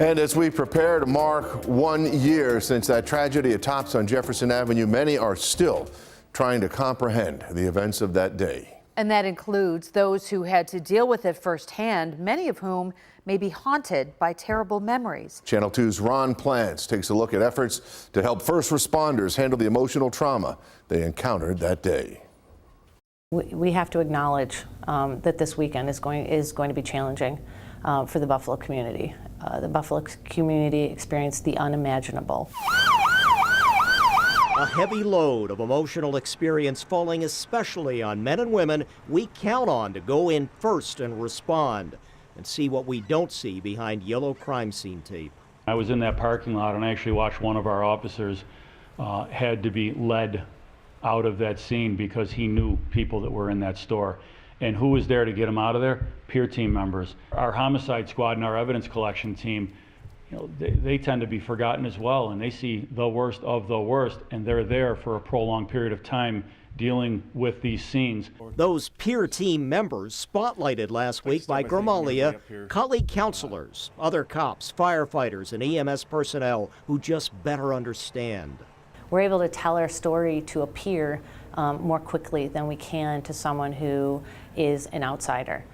And as we prepare to mark 1 year since that tragedy at Tops on Jefferson Avenue, many are still trying to comprehend the events of that day. And that includes those who had to deal with it firsthand, many of whom may be haunted by terrible memories. Channel 2's Ron Plants takes a look at efforts to help first responders handle the emotional trauma they encountered that day. We have to acknowledge that this weekend is going to be challenging for the Buffalo community. The Buffalo community experienced the unimaginable. A heavy load of emotional experience falling especially on men and women we count on to go in first and respond and see what we don't see behind yellow crime scene tape. I was in that parking lot and I actually watched one of our officers had to be led out of that scene because he knew people that were in that store. And who was there to get him out of there? Peer team members. Our homicide squad and our evidence collection team, you know, they tend to be forgotten as well, and they see the worst of the worst, and they're there for a prolonged period of time dealing with these scenes. Those peer team members spotlighted last week by Gramalia, colleague counselors, other cops, firefighters, and EMS personnel who just better understand. We're able to tell our story to a peer more quickly than we can to someone who is an outsider.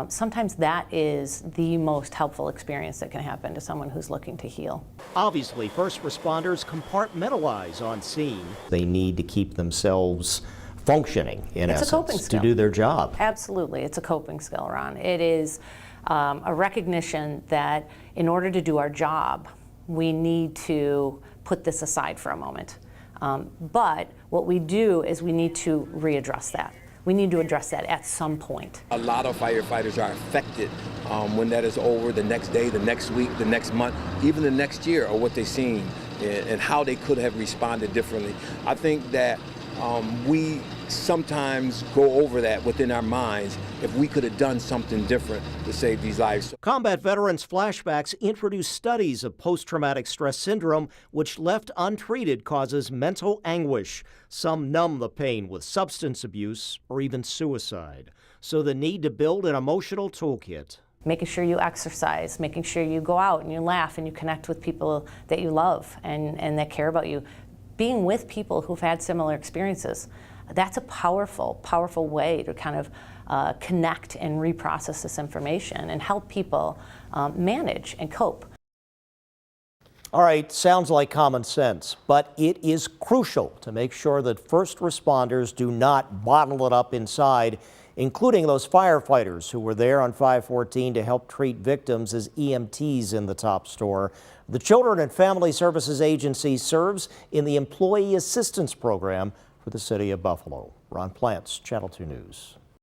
Sometimes that is the most helpful experience that can happen to someone who's looking to heal. Obviously, first responders compartmentalize on scene. They need to keep themselves functioning, in essence, to do their job. Absolutely, it's a coping skill, Ron. It is a recognition that in order to do our job, we need to put this aside for a moment. But what we do is we need to readdress that. We need to address that at some point. A lot of firefighters are affected when that is over, the next day, the next week, the next month, even the next year, or what they've seen and how they could have responded differently. I think that we sometimes go over that within our minds if we could have done something different to save these lives. Combat veterans' flashbacks introduce studies of post-traumatic stress syndrome, which left untreated causes mental anguish. Some numb the pain with substance abuse or even suicide. So the need to build an emotional toolkit. Making sure you exercise, making sure you go out and you laugh and you connect with people that you love and that care about you. Being with people who've had similar experiences, that's a powerful, powerful way to kind of connect and reprocess this information and help people manage and cope. All right, sounds like common sense, but it is crucial to make sure that first responders do not bottle it up inside, including those firefighters who were there on 5/14 to help treat victims as EMTs in the top store. The Children and Family Services Agency serves in the Employee Assistance Program for the city of Buffalo. Ron Plants, Channel 2 News.